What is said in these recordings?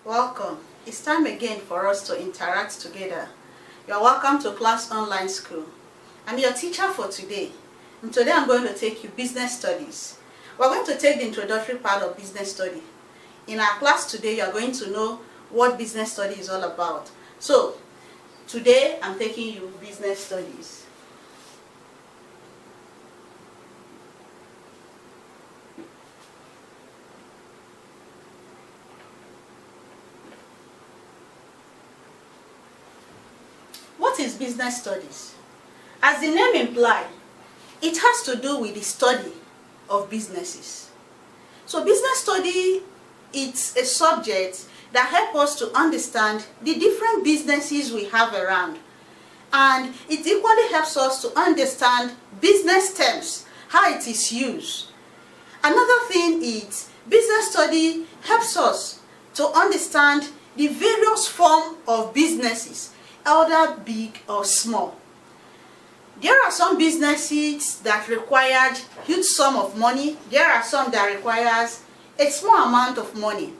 Welcome. It's time again for us to interact together. You're welcome to Class Online School. I'm your teacher for today. And today I'm going to take you business studies. We're going to take the introductory part of business study. In our class today, you're going to know what business study is all about. So, today I'm taking you business studies. What is business studies? As the name implies, it has to do with the study of businesses. So business study, it's a subject that helps us to understand the different businesses we have around. And it equally helps us to understand business terms, how it is used. Another thing is, business study helps us to understand the various forms of businesses, either big or small. There are some businesses that require huge sum of money. There are some that requires a small amount of money.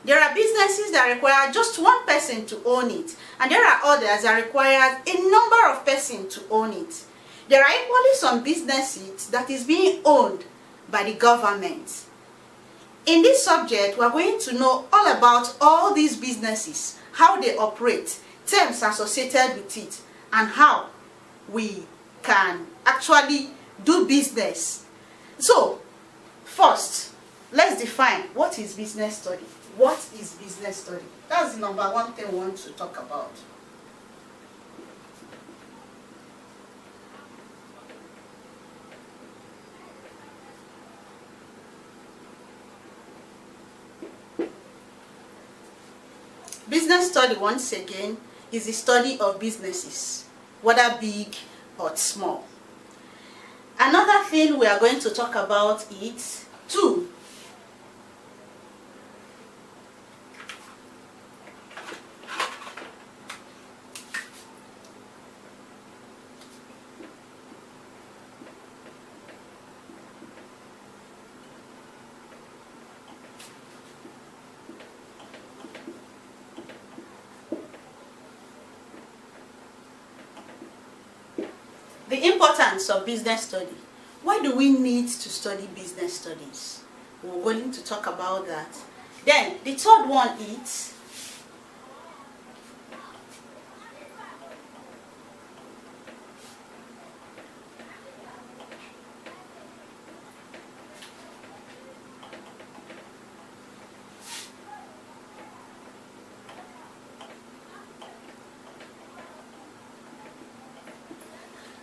There are businesses that require just one person to own it, and there are others that require a number of persons to own it. There are equally some businesses that is being owned by the government. In this subject, we are going to know all about all these businesses, how they operate, terms associated with it, and how we can actually do business. So, first, let's define what is business study. What is business study? That's the number one thing we want to talk about. Business study, once again, is the study of businesses, whether big or small. Another thing we are going to talk about is tool. The importance of business study. Why do we need to study business studies? We're going to talk about that. Then, the third one is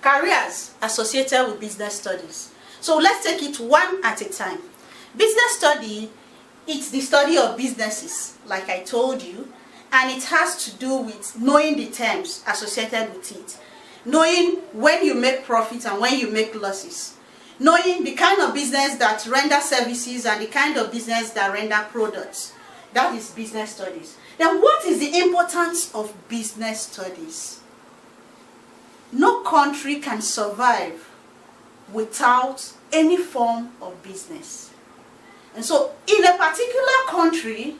careers associated with business studies. So let's take it one at a time. Business study, it's the study of businesses, like I told you, and it has to do with knowing the terms associated with it, knowing when you make profits and when you make losses, knowing the kind of business that render services and the kind of business that render products. That is business studies. Then what is the importance of business studies? No country can survive without any form of business. And so, in a particular country,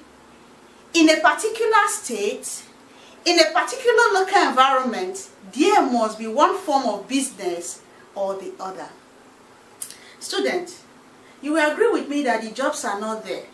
in a particular state, in a particular local environment, there must be one form of business or the other. Students, you will agree with me that the jobs are not there.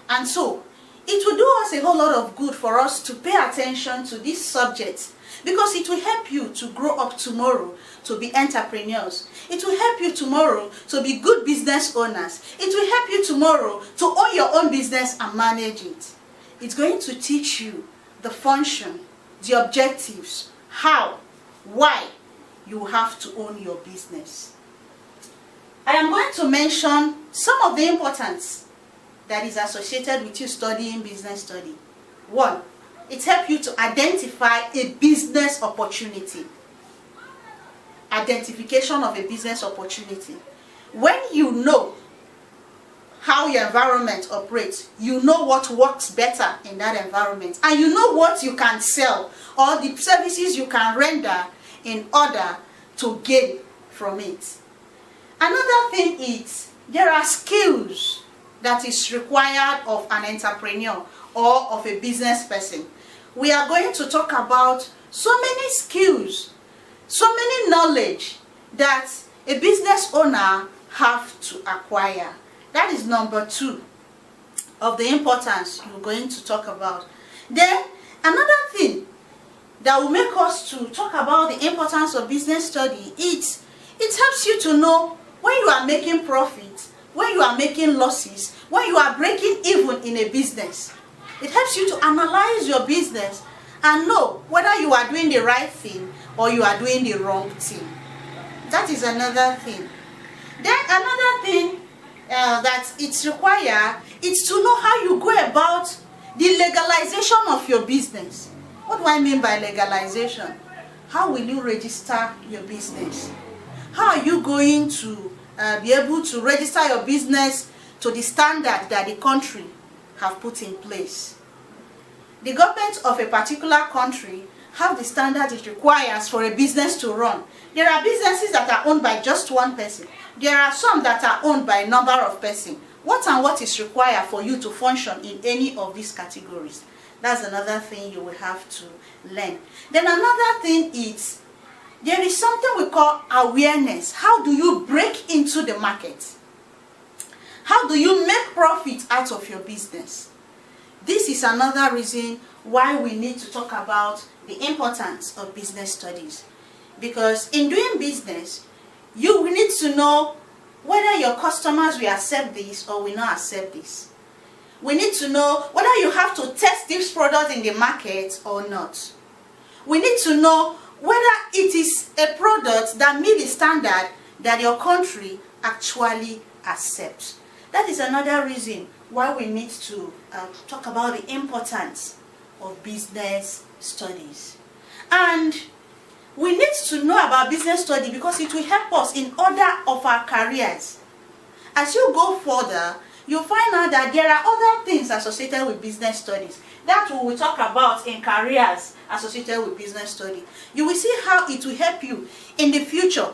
And so, it will do us a whole lot of good for us to pay attention to this subject, because it will help you to grow up tomorrow to be entrepreneurs. It will help you tomorrow to be good business owners. It will help you tomorrow to own your own business and manage it. It's going to teach you the function, the objectives, how, why you have to own your business. I am going to mention some of the importance that is associated with you studying business study. 1, it helps you to identify a business opportunity. Identification of a business opportunity. When you know how your environment operates, you know what works better in that environment, and you know what you can sell or the services you can render in order to gain from it. Another thing is, there are skills that is required of an entrepreneur or of a business person. We are going to talk about so many skills, so many knowledge that a business owner have to acquire. That is number 2 of the importance we're going to talk about. Then another thing that will make us to talk about the importance of business study, it helps you to know when you are making profit, when you are making losses, when you are breaking even in a business. It helps you to analyze your business and know whether you are doing the right thing or you are doing the wrong thing. That is another thing. Then another thing that it's required is to know how you go about the legalization of your business. What do I mean by legalization? How will you register your business? How are you going to be able to register your business to the standard that the country have put in place? The government of a particular country have the standard it requires for a business to run. There are businesses that are owned by just one person. There are some that are owned by a number of persons. What is required for you to function in any of these categories? That's another thing you will have to learn. Then another thing is, there is something we call awareness. How do you break into the market? How do you make profit out of your business? This is another reason why we need to talk about the importance of business studies. Because in doing business, you will need to know whether your customers will accept this or will not accept this. We need to know whether you have to test this product in the market or not. We need to know whether it is a product that meets the standard that your country actually accepts. That is another reason why we need to talk about the importance of business studies. And we need to know about business study because it will help us in other of our careers. As you go further, you'll find out that there are other things associated with business studies that we will talk about in careers associated with business study. You will see how it will help you in the future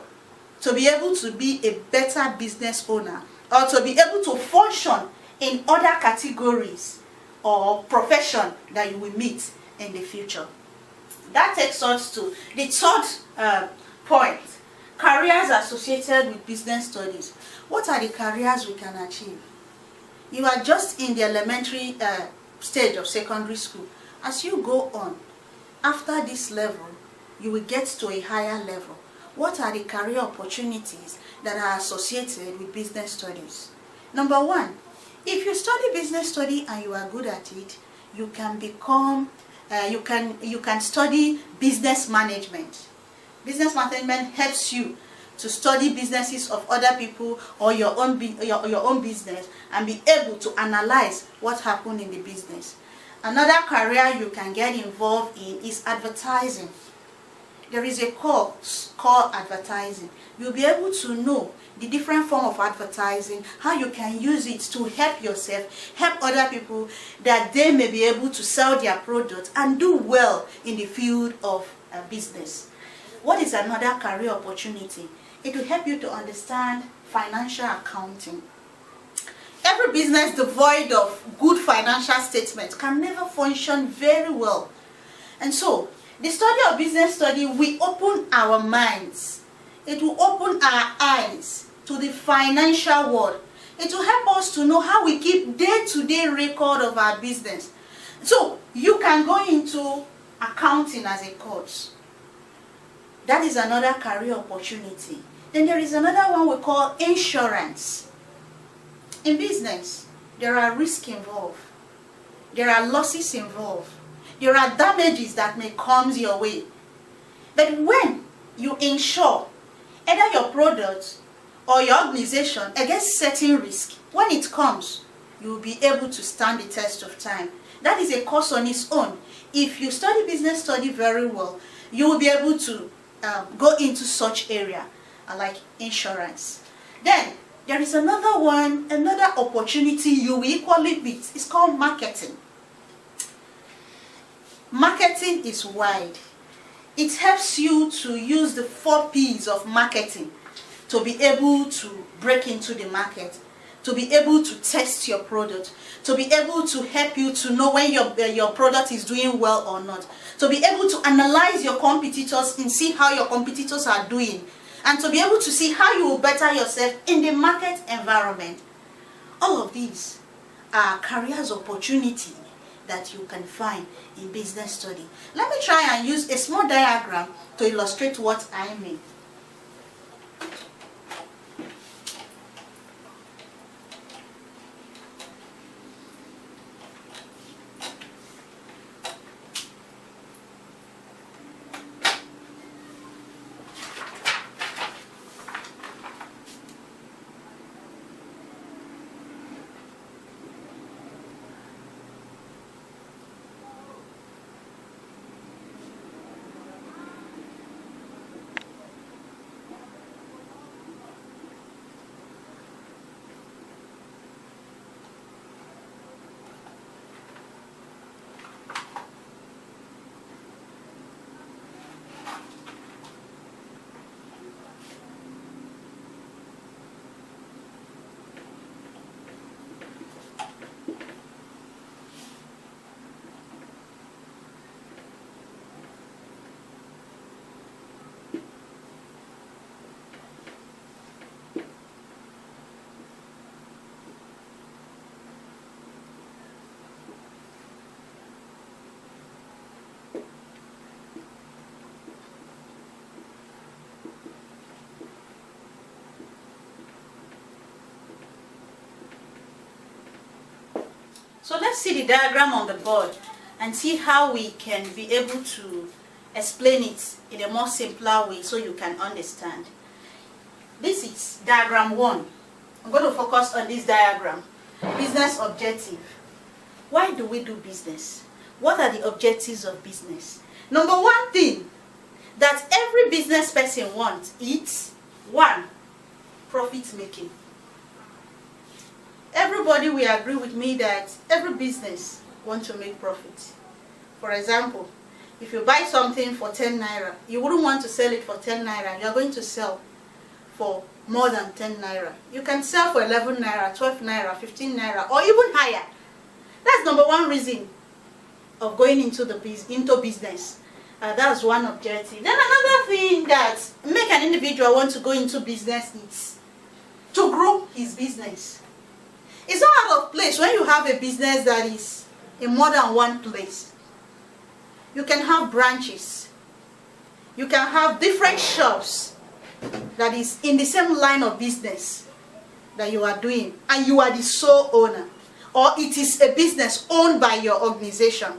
to be able to be a better business owner or to be able to function in other categories or profession that you will meet in the future. That takes us to the third point, careers associated with business studies. What are the careers we can achieve? You are just in the elementary stage of secondary school. As you go on, after this level, you will get to a higher level. What are the career opportunities that are associated with business studies? Number 1, if you study business study and you are good at it, you can become, you can study business management. Business management helps you to study businesses of other people or your own business and be able to analyze what happened in the business. Another career you can get involved in is advertising. There is a course called advertising. You'll be able to know the different form of advertising, how you can use it to help yourself, help other people, that they may be able to sell their product and do well in the field of business. What is another career opportunity? It will help you to understand financial accounting. Every business devoid of good financial statements can never function very well. And so, the study of business study will open our minds. It will open our eyes to the financial world. It will help us to know how we keep day-to-day record of our business. So, you can go into accounting as a course. That is another career opportunity. Then there is another one we call insurance. In business, there are risks involved. There are losses involved. There are damages that may come your way. But when you insure either your product or your organization against certain risk, when it comes, you will be able to stand the test of time. That is a course on its own. If you study business study very well, you will be able to go into such area like insurance. Then there is another one, another opportunity you will equally beat. It's called marketing. Marketing is wide. It helps you to use the 4 P's of marketing to be able to break into the market, to be able to test your product, to be able to help you to know when your product is doing well or not, to be able to analyze your competitors and see how your competitors are doing, and to be able to see how you will better yourself in the market environment. All of these are careers opportunity that you can find in business study. Let me try and use a small diagram to illustrate what I mean. So let's see the diagram on the board and see how we can be able to explain it in a more simpler way so you can understand. This is diagram 1. I'm going to focus on this diagram. Business objective. Why do we do business? What are the objectives of business? Number one thing that every business person wants is 1. Profit making. Everybody will agree with me that every business wants to make profit. For example, if you buy something for 10 naira, you wouldn't want to sell it for 10 naira. You're going to sell for more than 10 naira. You can sell for 11 naira, 12 naira, 15 naira, or even higher. That's number one reason of going into business. That's one objective. Then another thing that make an individual want to go into business is to grow his business. It's not out of place when you have a business that is in more than one place. You can have branches. You can have different shops that is in the same line of business that you are doing, and you are the sole owner, or it is a business owned by your organization.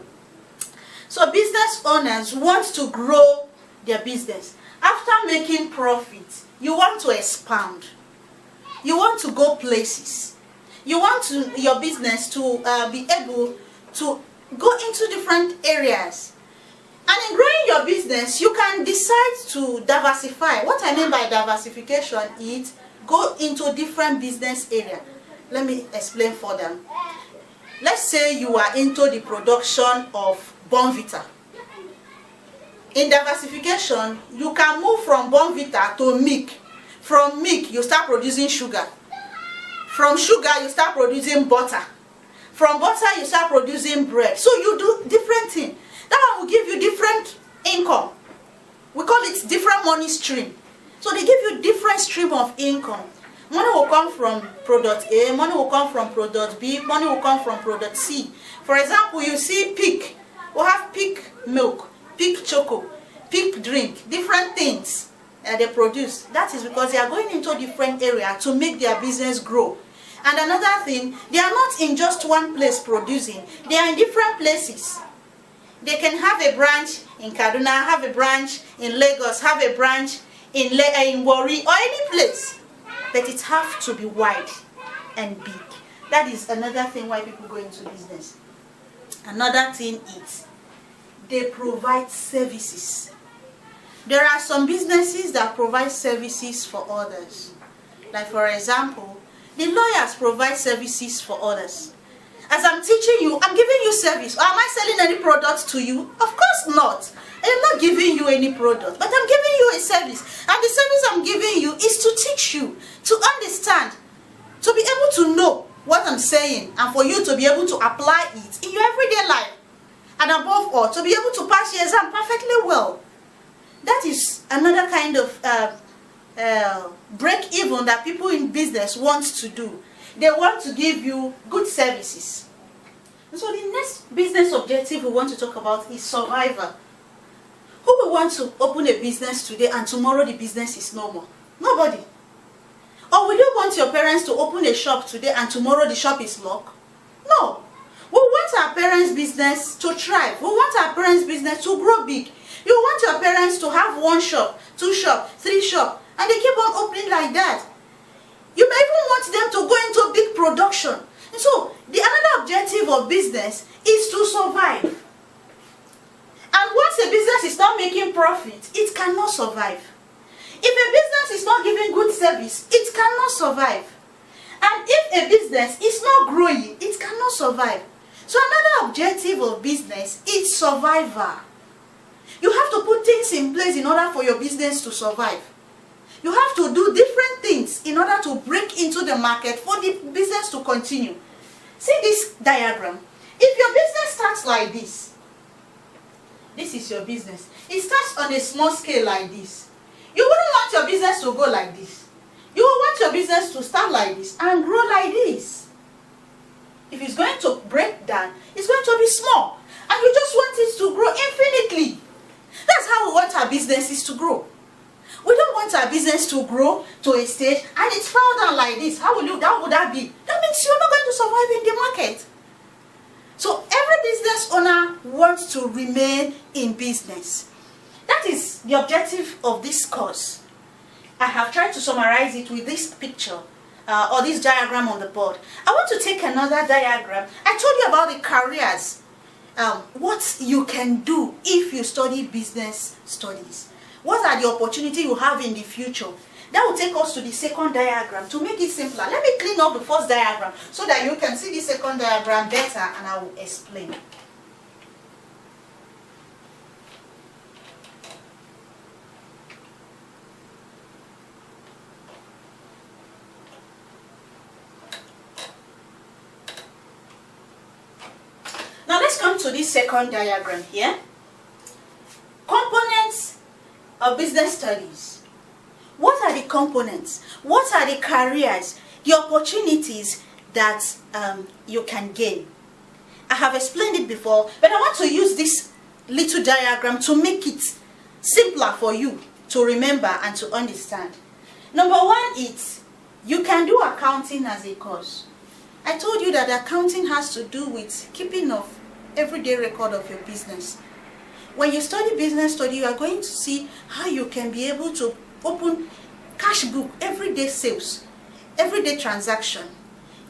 So business owners want to grow their business. After making profit, you want to expand. You want to go places. You want your business to be able to go into different areas. And in growing your business, you can decide to diversify. What I mean by diversification is go into different business areas. Let me explain further. Let's say you are into the production of Bonvita. In diversification, you can move from Bonvita to milk. From milk, you start producing sugar. From sugar, you start producing butter. From butter, you start producing bread. So you do different things. That one will give you different income. We call it different money stream. So they give you different stream of income. Money will come from product A, money will come from product B, money will come from product C. For example, you see Peak. We have Peak milk, Peak choco, Peak drink, different things they produce. That is because they are going into different areas to make their business grow. And another thing, they are not in just one place producing. They are in different places. They can have a branch in Kaduna, have a branch in Lagos, have a branch in Warri, or any place. But it has to be wide and big. That is another thing why people go into business. Another thing is they provide services. There are some businesses that provide services for others. Like for example, the lawyers provide services for others. As I'm teaching you, I'm giving you service. Am I selling any products to you? Of course not. I am not giving you any product, but I'm giving you a service. And the service I'm giving you is to teach you, to understand to be able to know what I'm saying and for you to be able to apply it in your everyday life. And above all, to be able to pass your exam perfectly well. That is another kind of break even that people in business want to do. They want to give you good services. And so the next business objective we want to talk about is survival. Who will want to open a business today and tomorrow the business is no more? Nobody. Or will you want your parents to open a shop today and tomorrow the shop is locked? No. We want our parents' business to thrive. We want our parents' business to grow big. You want your parents to have 1 shop, 2 shop, 3 shop, and they keep on opening like that. You may even want them to go into big production. And so, the another objective of business is to survive. And once a business is not making profit, it cannot survive. If a business is not giving good service, it cannot survive. And if a business is not growing, it cannot survive. So another objective of business is survival. You have to put things in place in order for your business to survive. You have to do different things in order to break into the market for the business to continue. See this diagram. If your business starts like this is your business. It starts on a small scale like this. You wouldn't want your business to go like this. You will want your business to start like this and grow like this. If it's going to break down, it's going to be small. And you just want it to grow infinitely. That's how we want our businesses to grow. We don't want our business to grow to a stage and it fell down like this. How would that be? That means you're not going to survive in the market. So every business owner wants to remain in business. That is the objective of this course. I have tried to summarize it with this picture or this diagram on the board. I want to take another diagram. I told you about the careers. What you can do if you study business studies. What are the opportunities you have in the future? That will take us to the second diagram. To make it simpler, let me clean up the first diagram so that you can see the second diagram better and I will explain. Now let's come to this second diagram here. Components of business studies. What are the components? What are the careers, the opportunities that you can gain? I have explained it before, but I want to use this little diagram to make it simpler for you to remember and to understand. Number one is, you can do accounting as a course. I told you that accounting has to do with keeping of everyday record of your business. When you study business study, you are going to see how you can be able to open cash book, everyday sales, everyday transaction,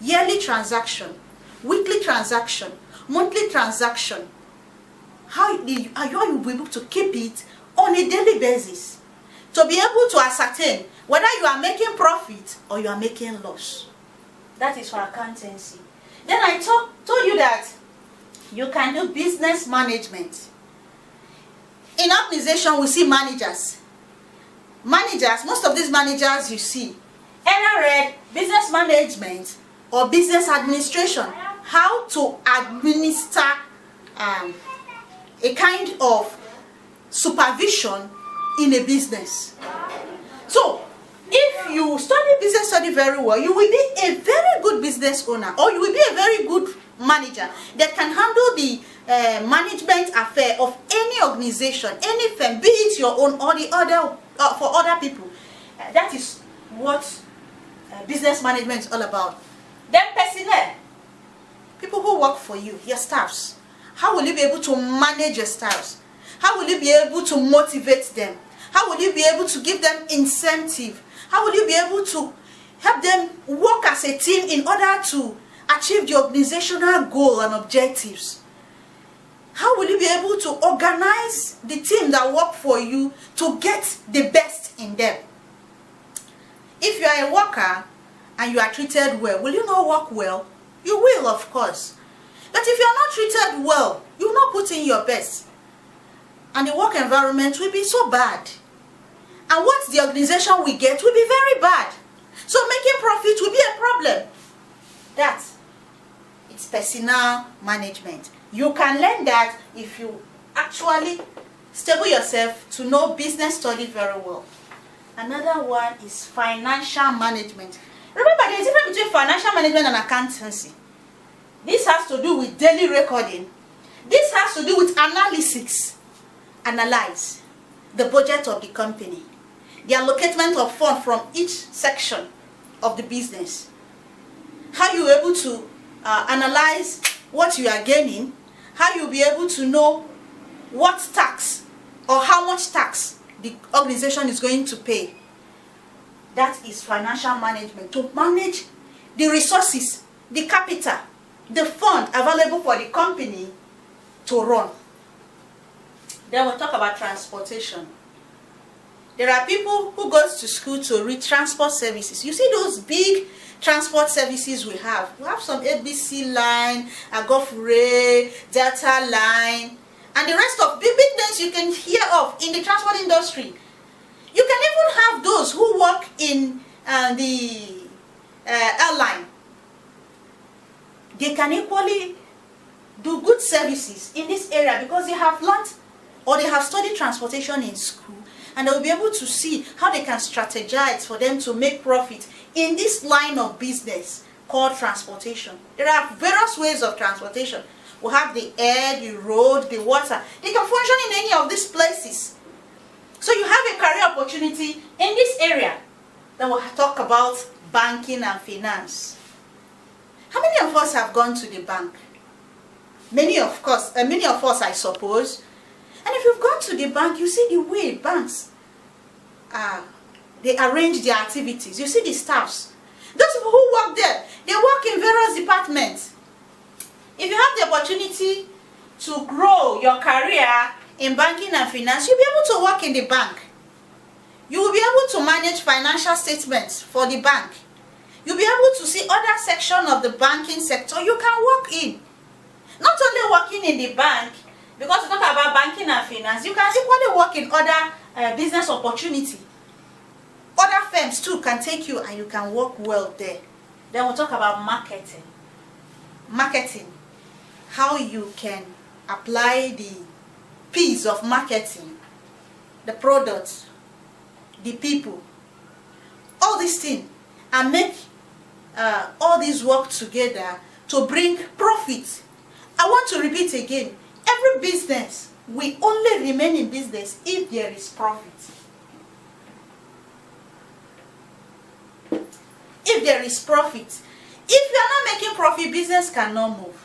yearly transaction, weekly transaction, monthly transaction. How you will be able to keep it on a daily basis to be able to ascertain whether you are making profit or you are making loss. That is for accountancy. Then I told you that you can do business management. In organization, we see managers. Managers, most of these managers you see, either read business management or business administration, how to administer a kind of supervision in a business. So, if you study business study very well, you will be a very good business owner, or you will be a very good manager that can handle the management affair of any organization, any firm, be it your own or the other for other people. That is what business management is all about. Then personnel, people who work for you, your staffs. How will you be able to manage your staffs? How will you be able to motivate them? How will you be able to give them incentive? How will you be able to help them work as a team in order to achieve the organizational goal and objectives? How will you be able to organize the team that work for you to get the best in them? If you are a worker and you are treated well, will you not work well? You will, of course. But if you are not treated well, you will not put in your best. And the work environment will be so bad. And what the organization will get will be very bad. So making profit will be a problem. That it's personal management. You can learn that if you actually stable yourself to know business study very well. Another one is financial management. Remember, there is a difference between financial management and accountancy. This has to do with daily recording. This has to do with analysis. Analyze the budget of the company, the allotment of funds from each section of the business. How you are able to analyze what you are gaining, how you'll be able to know what tax or how much tax the organization is going to pay. That is financial management, to manage the resources, the capital, the fund available for the company to run. Then we'll talk about transportation. There are people who go to school to read transport services. You see those big transport services we have. We have some ABC line, Agofure, Delta line, and the rest of big names you can hear of in the transport industry. You can even have those who work in the airline. They can equally do good services in this area because they have learned or they have studied transportation in school, and they'll be able to see how they can strategize for them to make profit in this line of business called transportation. There are various ways of transportation. We have the air, the road, the water. They can function in any of these places. So you have a career opportunity in this area. Then we'll talk about banking and finance. How many of us have gone to the bank? Many of us, I suppose. And if you've gone to the bank, you see the way banks they arrange their activities. You see the staffs. Those people who work there, they work in various departments. If you have the opportunity to grow your career in banking and finance, you'll be able to work in the bank. You will be able to manage financial statements for the bank. You'll be able to see other sections of the banking sector you can work in. Not only working in the bank, because we talk about banking and finance, you can equally work in other business opportunity. Other firms too can take you and you can work well there. Then we'll talk about marketing. Marketing. How you can apply the piece of marketing, the products, the people, all these things, and make all these work together to bring profit. I want to repeat again, every business will only remain in business if there is profit. If there is profit. If you are not making profit, business cannot move.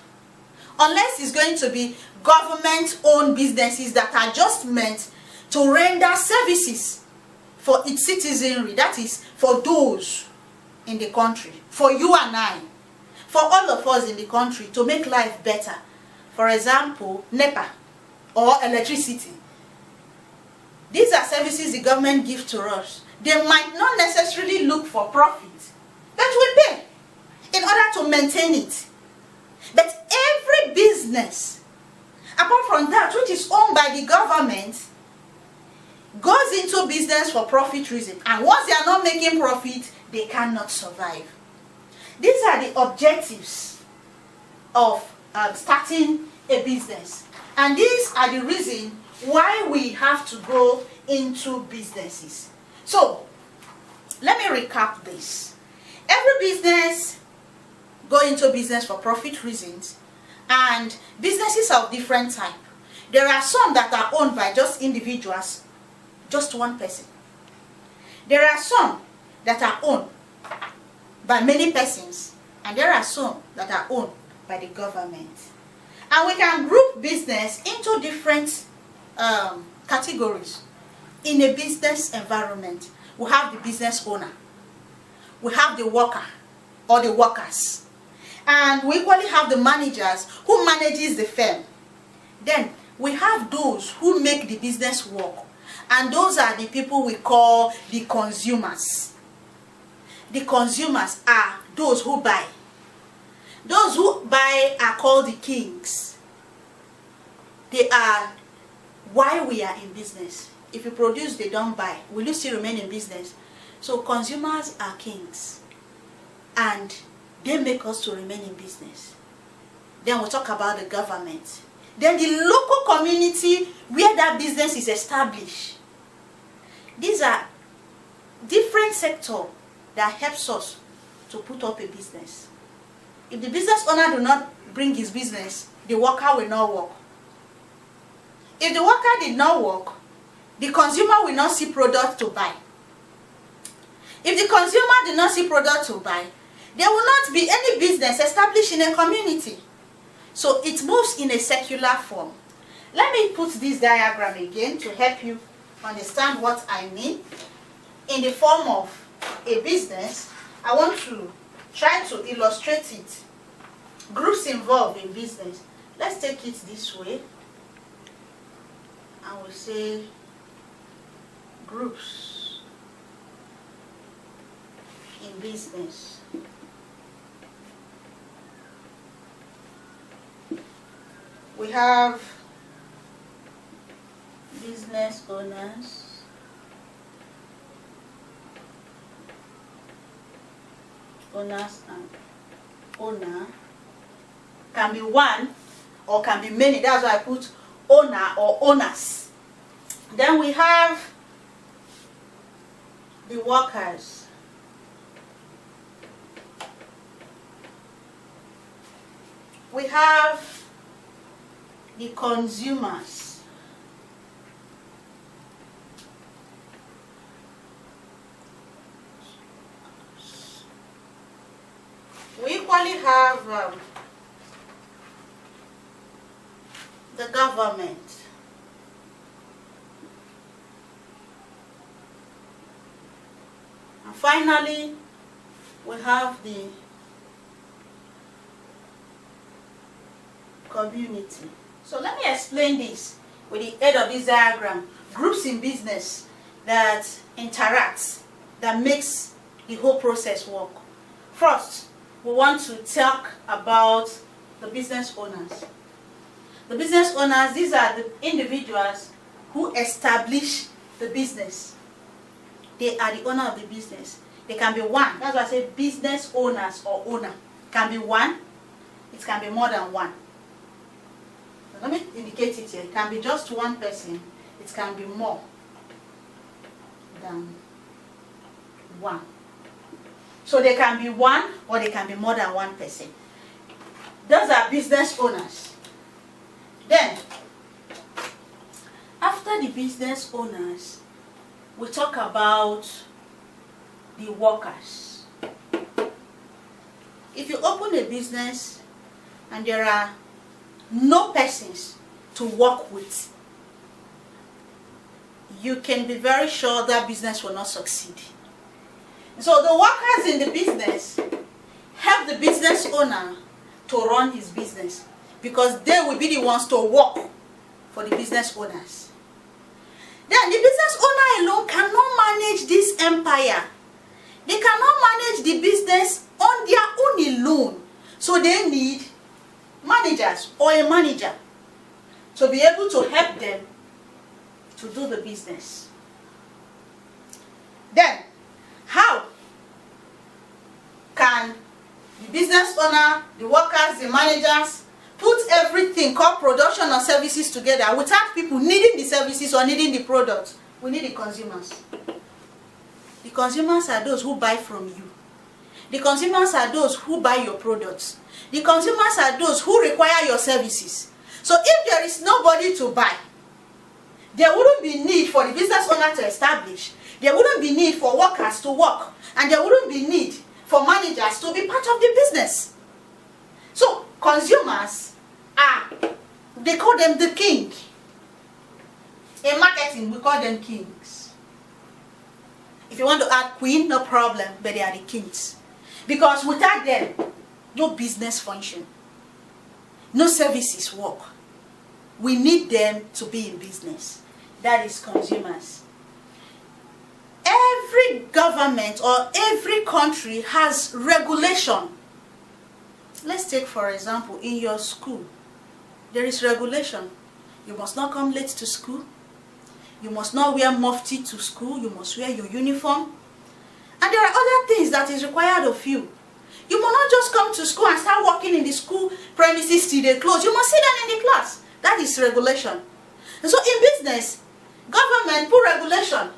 Unless it's going to be government-owned businesses that are just meant to render services for its citizenry. That is, for those in the country, for you and I, for all of us in the country, to make life better. For example, NEPA or electricity. These are services the government gives to us. They might not necessarily look for profit, but we pay in order to maintain it. But every business, apart from that which is owned by the government, goes into business for profit reason. And once they are not making profit, they cannot survive. These are the objectives of starting a business. And these are the reason why we have to go into businesses. So, let me recap this. Every business go into business for profit reasons, and businesses are of different type. There are some that are owned by just individuals, just one person. There are some that are owned by many persons, and there are some that are owned by the government. And we can group business into different categories. In a business environment, we have the business owner, we have the worker or the workers, and we equally have the managers who manages the firm. Then we have those who make the business work, and those are the people we call the consumers. The consumers are those who buy. Those who buy are called the kings. They are why we are in business. If you produce, they don't buy. Will you still remain in business? So consumers are kings, and they make us to remain in business. Then we'll talk about the government. Then the local community where that business is established. These are different sectors that helps us to put up a business. If the business owner do not bring his business, the worker will not work. If the worker did not work, the consumer will not see product to buy. If the consumer did not see product to buy, there will not be any business established in a community. So it moves in a circular form. Let me put this diagram again to help you understand what I mean. In the form of a business, I want to try to illustrate it. Groups involved in business. Let's take it this way. I will say groups in business. We have business owners, and owner. Can be one or can be many. That's why I put owner or owners. Then we have the workers. We have the consumers. We equally have the government. And finally, we have the community. So let me explain this with the aid of this diagram. Groups in business that interacts, that makes the whole process work. First, we want to talk about the business owners. The business owners, these are the individuals who establish the business. They are the owner of the business. They can be one. That's why I say business owners or owner. It can be one. It can be more than one. Let me indicate it here. It can be just one person. It can be more than one. So they can be one or they can be more than one person. Those are business owners. Then, after the business owners, we talk about the workers. If you open a business and there are no persons to work with, you can be very sure that business will not succeed. So the workers in the business help the business owner to run his business, because they will be the ones to work for the business owners. Then the business owner alone cannot manage this empire. They cannot manage the business on their own alone. So they need managers or a manager to be able to help them to do the business. Then, how can the business owner, the workers, the managers put everything called production or services together without people needing the services or needing the product? We need the consumers. The consumers are those who buy from you. The consumers are those who buy your products. The consumers are those who require your services. So if there is nobody to buy, there wouldn't be need for the business owner to establish. There wouldn't be need for workers to work. And there wouldn't be need for managers to be part of the business. So consumers are, they call them the king. In marketing, we call them kings. If you want to add queen, no problem, but they are the kings. Because without them, no business function. No services work. We need them to be in business. That is consumers. Every government or every country has regulation. Let's take, for example, in your school, there is regulation. You must not come late to school. You must not wear mufti to school. You must wear your uniform. that is required of you. You must not just come to school and start working in the school premises till they close. You must sit down in the class. That is regulation. And so in business, government put regulation.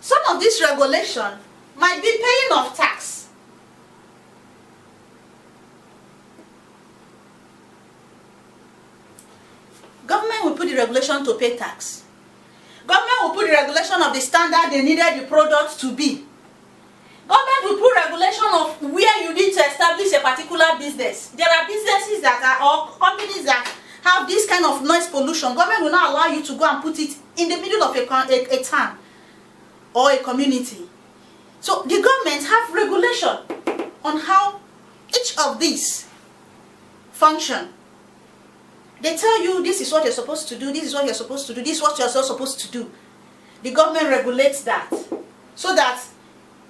Some of this regulation might be paying of tax. Government will put the regulation to pay tax. Government will put the regulation of the standard they needed the product to be. Government will put regulation of where you need to establish a particular business. There are businesses that are, or companies that have this kind of noise pollution. Government will not allow you to go and put it in the middle of a town or a community. So the government have regulation on how each of these function. They tell you this is what you're supposed to do, this is what you're supposed to do, this is what you're supposed to do. The government regulates that so that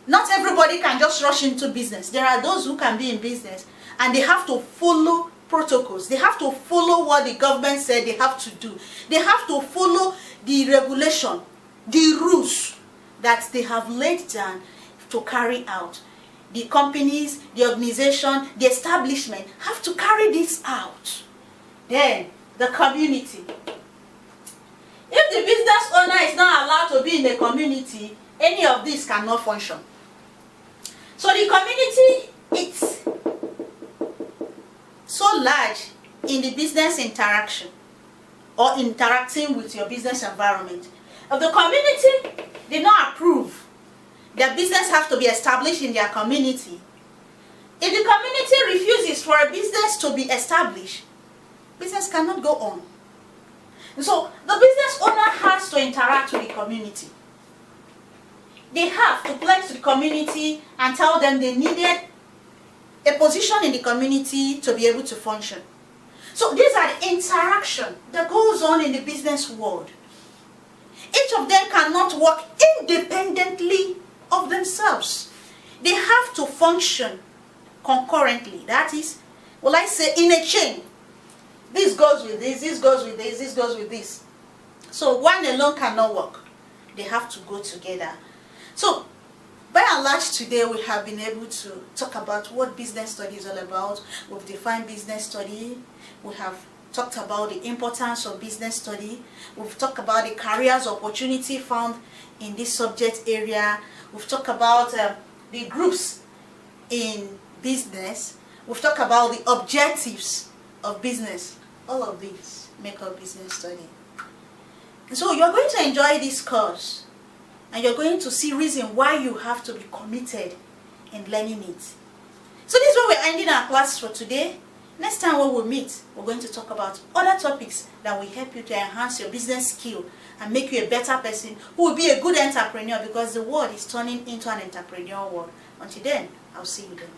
not everybody can just rush into business. There are those who can be in business and they have to follow protocols. They have to follow what the government said they have to do. They have to follow the regulation, the rules that they have laid down to carry out. The companies, the organization, the establishment have to carry this out. Then, the community. If the business owner is not allowed to be in the community, any of this cannot function. So the community, it's so large in the business interaction or interacting with your business environment. If the community did not approve, their business has to be established in their community. If the community refuses for a business to be established, business cannot go on. And so the business owner has to interact with the community. They have to pledge to the community and tell them they needed a position in the community to be able to function. So these are the interaction that goes on in the business world. Each of them cannot work independently of themselves. They have to function concurrently. That is, well, I say in a chain. This goes with this, this goes with this, this goes with this. So one alone cannot work. They have to go together. So, by and large today we have been able to talk about what business study is all about. We've defined business study. We have talked about the importance of business study. We've talked about the careers opportunity found in this subject area. We've talked about the groups in business. We've talked about the objectives of business. All of these make up business study. And so you're going to enjoy this course. And you're going to see reason why you have to be committed in learning it. So this is where we're ending our class for today. Next time when we meet, we're going to talk about other topics that will help you to enhance your business skill and make you a better person who will be a good entrepreneur, because the world is turning into an entrepreneurial world. Until then, I'll see you then.